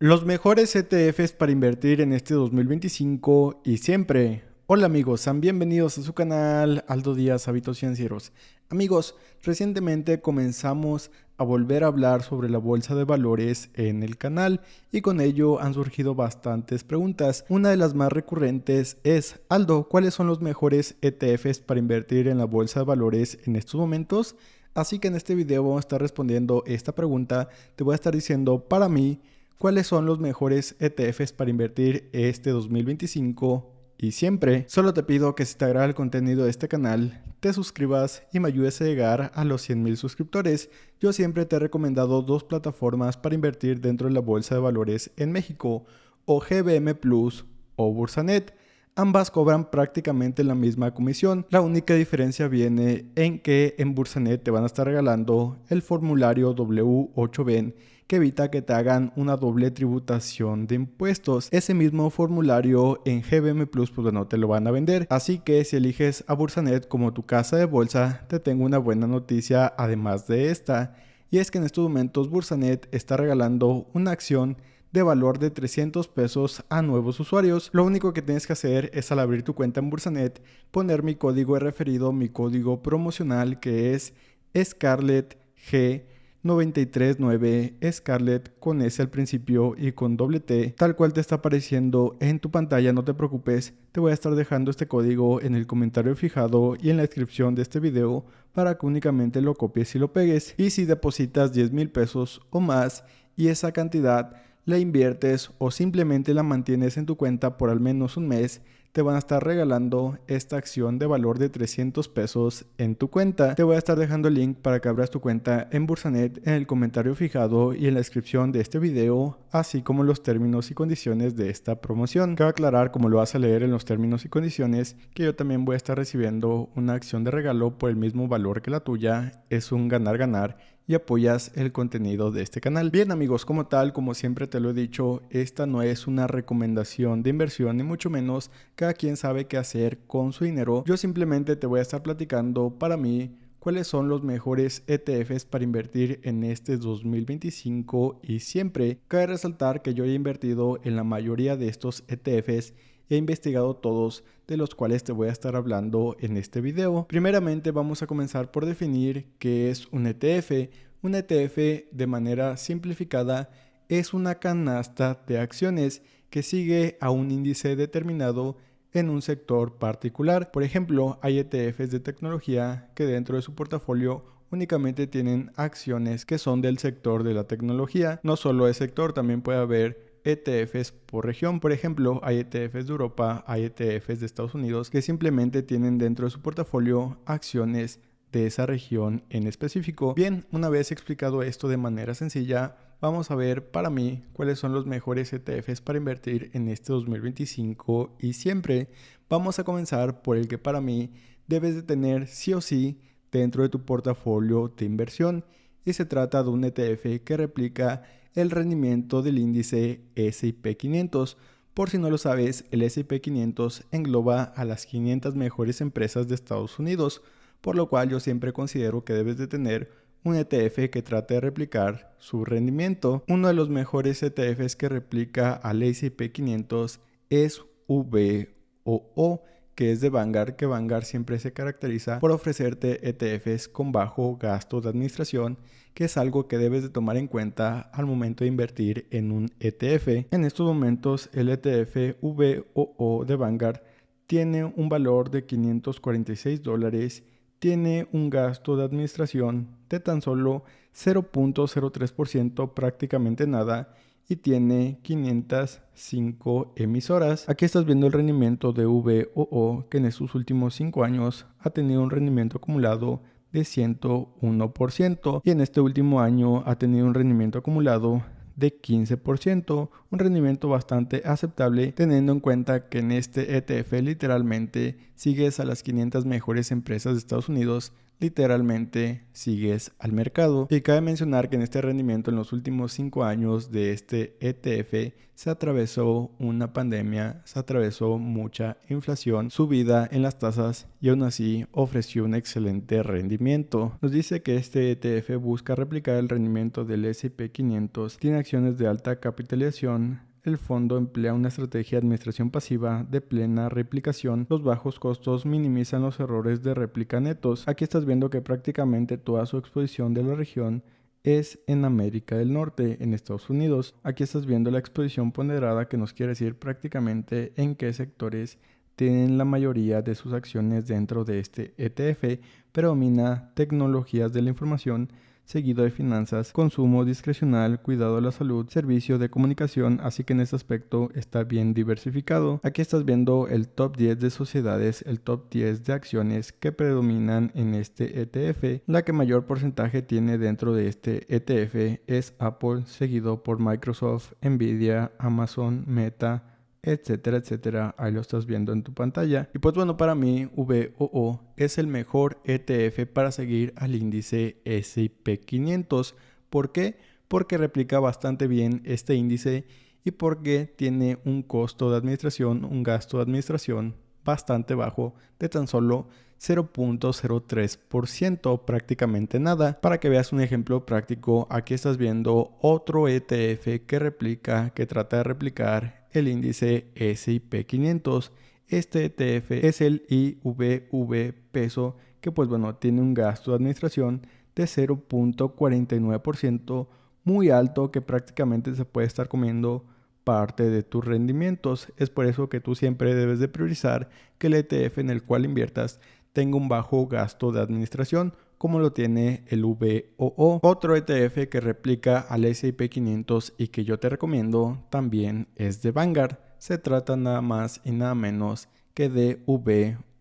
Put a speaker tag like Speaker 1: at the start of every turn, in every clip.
Speaker 1: Los mejores ETFs para invertir en este 2025 y siempre. Hola amigos, sean bienvenidos a su canal Aldo Díaz Hábitos Financieros. Amigos, recientemente comenzamos a volver a hablar sobre la bolsa de valores en el canal y con ello han surgido bastantes preguntas. Una de las más recurrentes es: Aldo, ¿cuáles son los mejores ETFs para invertir en la bolsa de valores en estos momentos? Así que en este video vamos a estar respondiendo esta pregunta. Te voy a estar diciendo para mí cuáles son los mejores ETFs para invertir este 2025 y siempre. Solo te pido que si te agrada el contenido de este canal, te suscribas y me ayudes a llegar a los 100,000 suscriptores. Yo siempre te he recomendado dos plataformas para invertir dentro de la bolsa de valores en México, o GBM Plus o Bursanet. Ambas cobran prácticamente la misma comisión. La única diferencia viene en que en Bursanet te van a estar regalando el formulario W8BEN, que evita que te hagan una doble tributación de impuestos. Ese mismo formulario en GBM Plus pues bueno, te lo van a vender. Así que si eliges a Bursanet como tu casa de bolsa, te tengo una buena noticia además de esta. Y es que en estos momentos Bursanet está regalando una acción de valor de 300 pesos a nuevos usuarios. Lo único que tienes que hacer es, al abrir tu cuenta en Bursanet, poner mi código de referido, mi código promocional, que es Scarlett G 939, Scarlett con S al principio y con doble T, tal cual te está apareciendo en tu pantalla. No te preocupes, te voy a estar dejando este código en el comentario fijado y en la descripción de este video para que únicamente lo copies y lo pegues. Y si depositas 10,000 pesos o más y esa cantidad la inviertes o simplemente la mantienes en tu cuenta por al menos un mes, te van a estar regalando esta acción de valor de 300 pesos en tu cuenta. Te voy a estar dejando el link para que abras tu cuenta en Bursanet en el comentario fijado y en la descripción de este video, así como los términos y condiciones de esta promoción. Cabe aclarar, como lo vas a leer en los términos y condiciones, que yo también voy a estar recibiendo una acción de regalo por el mismo valor que la tuya. Es un ganar-ganar y apoyas el contenido de este canal. Bien amigos, como tal, como siempre te lo he dicho, esta no es una recomendación de inversión, ni mucho menos. Cada quien sabe qué hacer con su dinero. Yo simplemente te voy a estar platicando para mí cuáles son los mejores ETFs para invertir en este 2025 y siempre. Cabe resaltar que yo he invertido en la mayoría de estos ETFs. He investigado todos, de los cuales te voy a estar hablando en este video. Primeramente vamos a comenzar por definir qué es un ETF. Un ETF, de manera simplificada, es una canasta de acciones que sigue a un índice determinado en un sector particular. Por ejemplo, hay ETFs de tecnología que dentro de su portafolio únicamente tienen acciones que son del sector de la tecnología. No solo es sector, también puede haber ETFs por región. Por ejemplo, hay ETFs de Europa, hay ETFs de Estados Unidos que simplemente tienen dentro de su portafolio acciones de esa región en específico. Bien, una vez explicado esto de manera sencilla, vamos a ver para mí cuáles son los mejores ETFs para invertir en este 2025 y siempre. Vamos a comenzar por el que para mí debes de tener sí o sí dentro de tu portafolio de inversión, y se trata de un ETF que replica el rendimiento del índice S&P 500. Por si no lo sabes, el S&P 500 engloba a las 500 mejores empresas de Estados Unidos, por lo cual yo siempre considero que debes de tener un ETF que trate de replicar su rendimiento. Uno de los mejores ETFs que replica al S&P 500 es VOO, que es de Vanguard, que Vanguard siempre se caracteriza por ofrecerte ETFs con bajo gasto de administración, que es algo que debes de tomar en cuenta al momento de invertir en un ETF. En estos momentos el ETF VOO de Vanguard tiene un valor de $546, tiene un gasto de administración de tan solo 0.03%, prácticamente nada, y tiene 505 emisoras. Aquí estás viendo el rendimiento de VOO, que en estos últimos 5 años ha tenido un rendimiento acumulado de 101%, y en este último año ha tenido un rendimiento acumulado de 15%, un rendimiento bastante aceptable teniendo en cuenta que en este ETF literalmente sigues a las 500 mejores empresas de Estados Unidos literalmente sigues al mercado. Y cabe mencionar que en este rendimiento en los últimos 5 años de este ETF se atravesó una pandemia, se atravesó mucha inflación, subida en las tasas y aún así ofreció un excelente rendimiento. Nos dice que este ETF busca replicar el rendimiento del S&P 500, tiene acciones de alta capitalización. El fondo emplea una estrategia de administración pasiva de plena replicación. Los bajos costos minimizan los errores de réplica netos. Aquí estás viendo que prácticamente toda su exposición de la región es en América del Norte, en Estados Unidos. Aquí estás viendo la exposición ponderada, que nos quiere decir prácticamente en qué sectores tienen la mayoría de sus acciones dentro de este ETF. Predomina tecnologías de la información, seguido de finanzas, consumo discrecional, cuidado de la salud, servicio de comunicación, así que en este aspecto está bien diversificado. Aquí estás viendo el top 10 de sociedades, el top 10 de acciones que predominan en este ETF. La que mayor porcentaje tiene dentro de este ETF es Apple, seguido por Microsoft, Nvidia, Amazon, Meta, etcétera, etcétera. Ahí lo estás viendo en tu pantalla. Y pues bueno, para mí VOO es el mejor ETF para seguir al índice S&P 500. ¿Por qué? Porque replica bastante bien este índice y porque tiene un costo de administración, un gasto de administración bastante bajo, de tan solo 0.03%, prácticamente nada. Para que veas un ejemplo práctico, aquí estás viendo otro ETF que replica, que trata de replicar el índice S&P 500. Este ETF es el IVV peso, que pues bueno, tiene un gasto de administración de 0.49%, muy alto, que prácticamente se puede estar comiendo parte de tus rendimientos. Es por eso que tú siempre debes de priorizar que el ETF en el cual inviertas tenga un bajo gasto de administración, como lo tiene el VOO. Otro ETF que replica al S&P 500 y que yo te recomiendo también es de Vanguard. Se trata nada más y nada menos que de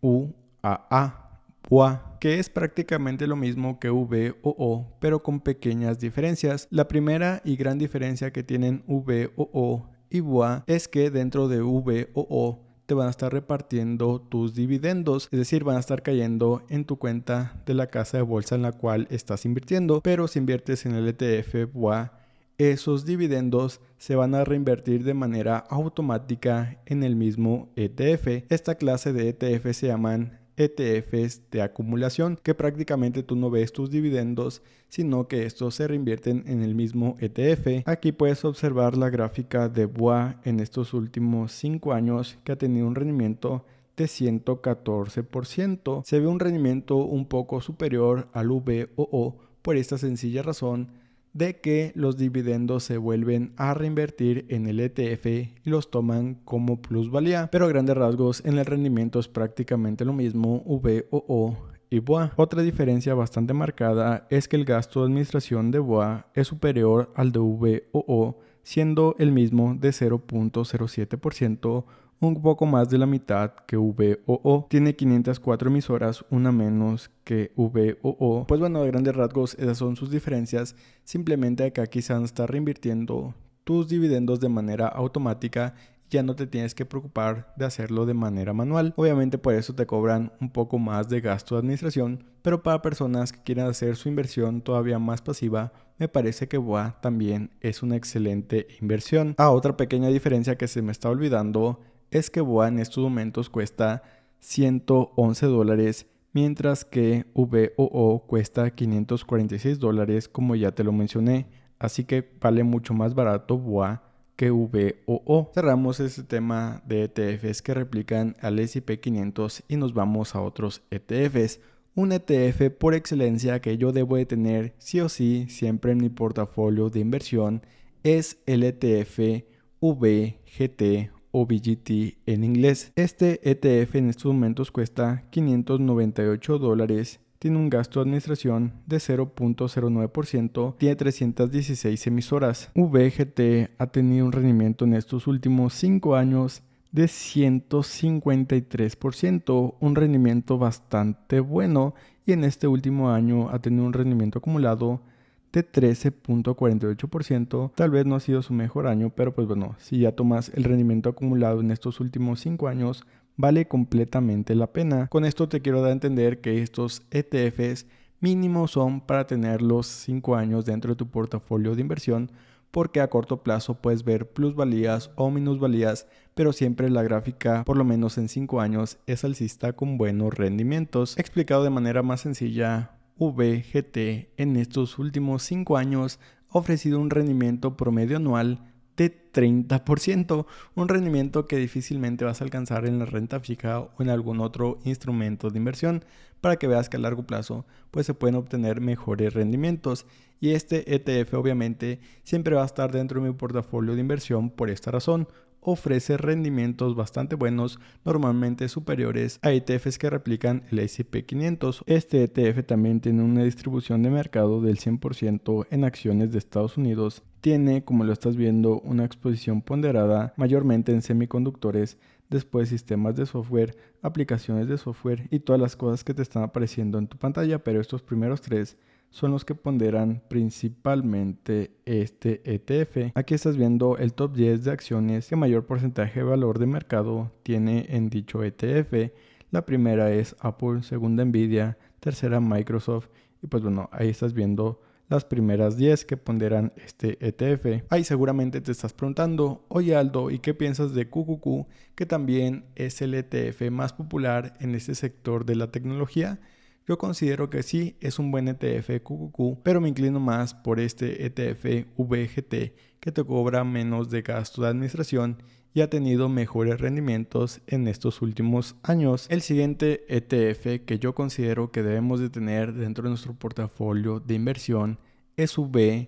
Speaker 1: VUAA, que es prácticamente lo mismo que VOO, pero con pequeñas diferencias. La primera y gran diferencia que tienen VOO y VUA es que dentro de VOO te van a estar repartiendo tus dividendos, es decir, van a estar cayendo en tu cuenta de la casa de bolsa en la cual estás invirtiendo. Pero si inviertes en el ETF VUA, esos dividendos se van a reinvertir de manera automática en el mismo ETF. Esta clase de ETF se llaman ETFs de acumulación, que prácticamente tú no ves tus dividendos, sino que estos se reinvierten en el mismo ETF. Aquí puedes observar la gráfica de VUA en estos últimos 5 años, que ha tenido un rendimiento de 114%. Se ve un rendimiento un poco superior al VOO por esta sencilla razón de que los dividendos se vuelven a reinvertir en el ETF y los toman como plusvalía, pero a grandes rasgos en el rendimiento es prácticamente lo mismo VOO y VUA. Otra diferencia bastante marcada es que el gasto de administración de VUA es superior al de VOO, siendo el mismo de 0.07%, un poco más de la mitad que VOO. Tiene 504 emisoras, una menos que VOO. Pues bueno, a grandes rasgos esas son sus diferencias. Simplemente que aquí se van a estar reinvirtiendo tus dividendos de manera automática. Ya no te tienes que preocupar de hacerlo de manera manual. Obviamente por eso te cobran un poco más de gasto de administración, pero para personas que quieran hacer su inversión todavía más pasiva, me parece que VOA también es una excelente inversión. Otra pequeña diferencia que se me está olvidando es que VOA en estos momentos cuesta $111, mientras que VOO cuesta $546, como ya te lo mencioné. Así que vale mucho más barato VOA que VOO. Cerramos este tema de ETFs que replican al S&P 500 y nos vamos a otros ETFs. Un ETF por excelencia que yo debo de tener sí o sí siempre en mi portafolio de inversión es el ETF VGT o VGT en inglés. Este ETF en estos momentos cuesta $598. Tiene un gasto de administración de 0.09%, tiene 316 emisoras. VGT ha tenido un rendimiento en estos últimos 5 años de 153%, un rendimiento bastante bueno, y en este último año ha tenido un rendimiento acumulado de 13.48%. Tal vez no ha sido su mejor año, pero pues bueno, si ya tomas el rendimiento acumulado en estos últimos 5 años, vale completamente la pena. Con esto te quiero dar a entender que estos ETFs mínimo son para tenerlos 5 años dentro de tu portafolio de inversión, porque a corto plazo puedes ver plusvalías o minusvalías, pero siempre la gráfica, por lo menos en 5 años, es alcista con buenos rendimientos. Explicado de manera más sencilla, VGT en estos últimos 5 años ha ofrecido un rendimiento promedio anual de 30%, un rendimiento que difícilmente vas a alcanzar en la renta fija o en algún otro instrumento de inversión, para que veas que a largo plazo pues se pueden obtener mejores rendimientos. Y este ETF obviamente siempre va a estar dentro de mi portafolio de inversión por esta razón. Ofrece rendimientos bastante buenos, normalmente superiores a ETFs que replican el S&P 500. Este ETF también tiene una distribución de mercado del 100% en acciones de Estados Unidos. Tiene, como lo estás viendo, una exposición ponderada mayormente en semiconductores, después sistemas de software, aplicaciones de software y todas las cosas que te están apareciendo en tu pantalla, pero estos primeros tres son los que ponderan principalmente este ETF. Aquí estás viendo el top 10 de acciones que mayor porcentaje de valor de mercado tiene en dicho ETF. La primera es Apple, segunda Nvidia, tercera Microsoft y pues bueno, ahí estás viendo las primeras 10 que ponderan este ETF. Ahí seguramente te estás preguntando, oye Aldo, ¿y qué piensas de QQQ, que también es el ETF más popular en este sector de la tecnología? Yo considero que sí, es un buen ETF QQQ, pero me inclino más por este ETF VGT, que te cobra menos de gasto de administración y ha tenido mejores rendimientos en estos últimos años. El siguiente ETF que yo considero que debemos de tener dentro de nuestro portafolio de inversión es VFH,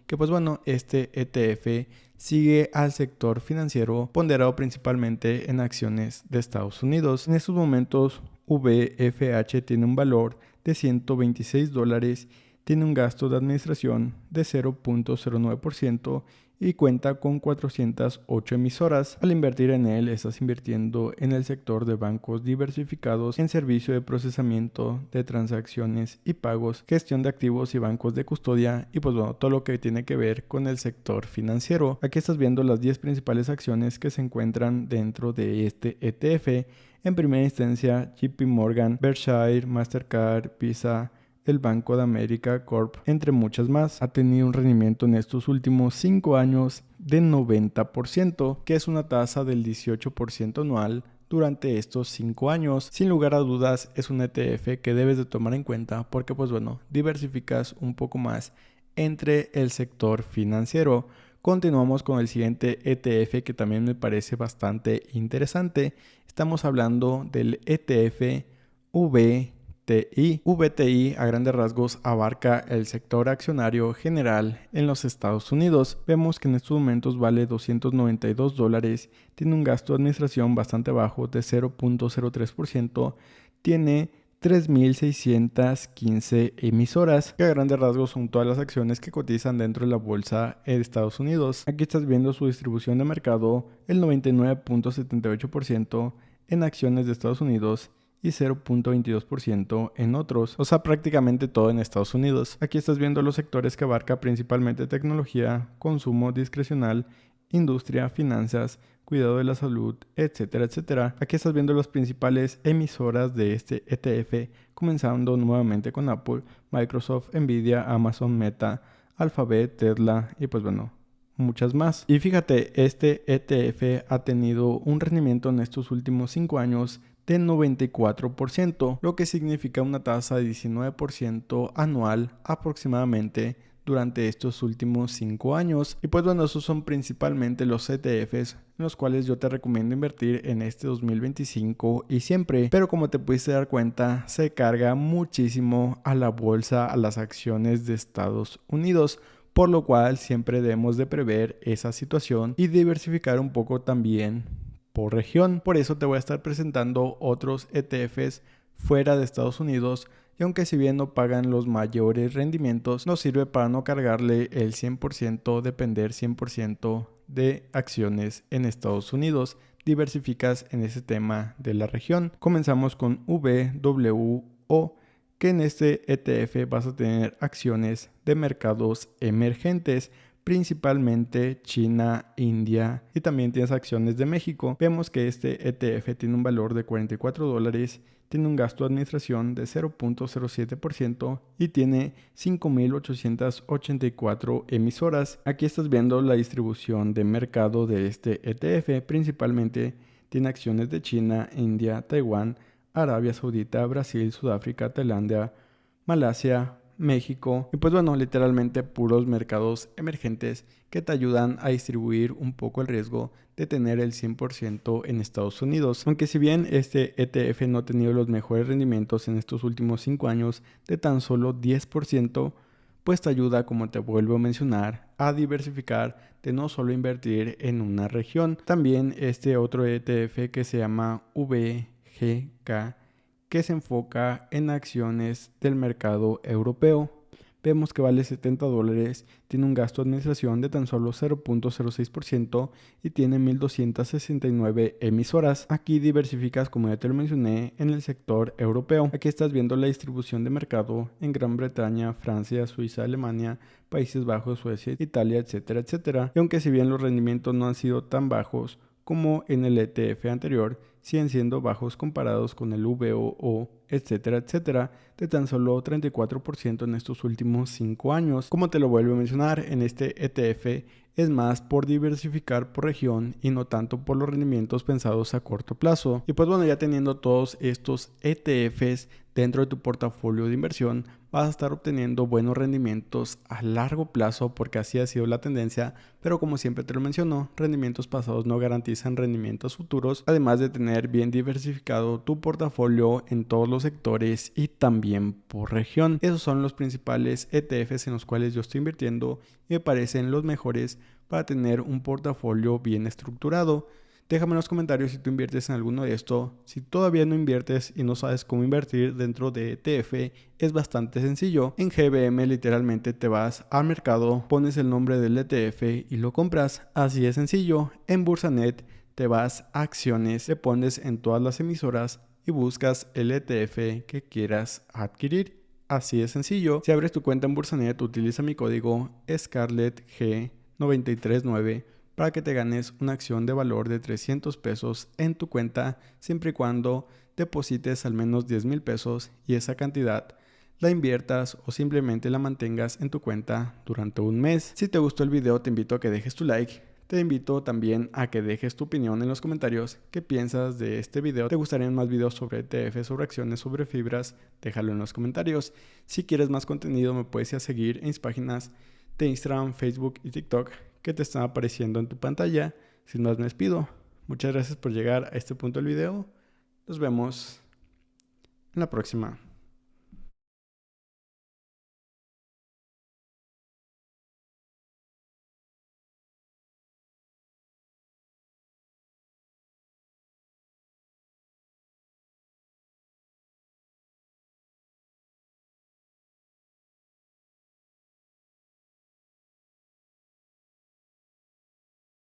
Speaker 1: que pues bueno, este ETF sigue al sector financiero ponderado principalmente en acciones de Estados Unidos. En estos momentos VFH tiene un valor de $126, tiene un gasto de administración de 0.09% y cuenta con 408 emisoras. Al invertir en él, estás invirtiendo en el sector de bancos diversificados, en servicio de procesamiento de transacciones y pagos, gestión de activos y bancos de custodia y pues bueno, todo lo que tiene que ver con el sector financiero. Aquí estás viendo las 10 principales acciones que se encuentran dentro de este ETF. En primera instancia, JP Morgan, Berkshire, Mastercard, Visa, el Banco de América Corp, entre muchas más. Ha tenido un rendimiento en estos últimos 5 años de 90%, que es una tasa del 18% anual durante estos 5 años. Sin lugar a dudas, es un ETF que debes de tomar en cuenta porque, pues bueno, diversificas un poco más entre el sector financiero. Continuamos con el siguiente ETF que también me parece bastante interesante. Estamos hablando del ETF VTI. VTI a grandes rasgos abarca el sector accionario general en los Estados Unidos. Vemos que en estos momentos vale $292, tiene un gasto de administración bastante bajo de 0.03%, tiene 3.615 emisoras, que a grandes rasgos son todas las acciones que cotizan dentro de la bolsa de Estados Unidos. Aquí estás viendo su distribución de mercado, el 99.78% en acciones de Estados Unidos y 0.22% en otros, o sea, prácticamente todo en Estados Unidos. Aquí estás viendo los sectores que abarca principalmente tecnología, consumo discrecional, industria, finanzas, cuidado de la salud, etcétera, etcétera. Aquí estás viendo las principales emisoras de este ETF, comenzando nuevamente con Apple, Microsoft, Nvidia, Amazon, Meta, Alphabet, Tesla y pues bueno, muchas más. Y fíjate, este ETF ha tenido un rendimiento en estos últimos 5 años de 94%, lo que significa una tasa de 19% anual aproximadamente durante estos últimos 5 años. Y pues bueno, esos son principalmente los ETFs en los cuales yo te recomiendo invertir en este 2025 y siempre. Pero como te pudiste dar cuenta, se carga muchísimo a la bolsa, a las acciones de Estados Unidos, por lo cual siempre debemos de prever esa situación y diversificar un poco también por región. Por eso te voy a estar presentando otros ETFs fuera de Estados Unidos, y aunque si bien no pagan los mayores rendimientos, nos sirve para no cargarle el 100%, depender 100% de acciones en Estados Unidos. Diversificas en ese tema de la región. Comenzamos con VWO, que en este ETF vas a tener acciones de mercados emergentes, principalmente China, India y también tienes acciones de México. Vemos que este ETF tiene un valor de $44, tiene un gasto de administración de 0.07% y tiene 5.884 emisoras. Aquí estás viendo la distribución de mercado de este ETF, principalmente tiene acciones de China, India, Taiwán, Arabia Saudita, Brasil, Sudáfrica, Tailandia, Malasia, México y pues bueno, literalmente puros mercados emergentes que te ayudan a distribuir un poco el riesgo de tener el 100% en Estados Unidos. Aunque si bien este ETF no ha tenido los mejores rendimientos en estos últimos 5 años de tan solo 10%, pues te ayuda, como te vuelvo a mencionar, a diversificar, de no solo invertir en una región. También este otro ETF que se llama VGK, que se enfoca en acciones del mercado europeo. Vemos que vale $70, tiene un gasto de administración de tan solo 0.06% y tiene 1.269 emisoras. Aquí diversificas, como ya te lo mencioné, en el sector europeo. Aquí estás viendo la distribución de mercado en Gran Bretaña, Francia, Suiza, Alemania, Países Bajos, Suecia, Italia, etcétera, etcétera. Y aunque si bien los rendimientos no han sido tan bajos como en el ETF anterior, siguen siendo bajos comparados con el VOO, etcétera, etcétera, de tan solo 34% en estos últimos 5 años. Como te lo vuelvo a mencionar, en este ETF es más por diversificar por región y no tanto por los rendimientos pensados a corto plazo. Y pues bueno, ya teniendo todos estos ETFs dentro de tu portafolio de inversión, vas a estar obteniendo buenos rendimientos a largo plazo porque así ha sido la tendencia, pero como siempre te lo menciono, rendimientos pasados no garantizan rendimientos futuros, además de tener bien diversificado tu portafolio en todos los sectores y también por región. Esos son los principales ETFs en los cuales yo estoy invirtiendo y me parecen los mejores para tener un portafolio bien estructurado. Déjame en los comentarios si tú inviertes en alguno de estos. Si todavía no inviertes y no sabes cómo invertir dentro de ETF, es bastante sencillo. En GBM literalmente te vas al mercado, pones el nombre del ETF y lo compras. Así de sencillo. En Bursanet te vas a acciones, te pones en todas las emisoras y buscas el ETF que quieras adquirir. Así de sencillo. Si abres tu cuenta en Bursanet, utiliza mi código ScarlettG939 para que te ganes una acción de valor de 300 pesos en tu cuenta, siempre y cuando deposites al menos 10,000 pesos y esa cantidad la inviertas o simplemente la mantengas en tu cuenta durante un mes. Si te gustó el video, te invito a que dejes tu like. Te invito también a que dejes tu opinión en los comentarios. ¿Qué piensas de este video? ¿Te gustarían más videos sobre ETF, sobre acciones, sobre fibras? Déjalo en los comentarios. Si quieres más contenido, me puedes ir a seguir en mis páginas de Instagram, Facebook y TikTok que te están apareciendo en tu pantalla. Sin más me despido. Muchas gracias por llegar a este punto del video. Nos vemos en la próxima.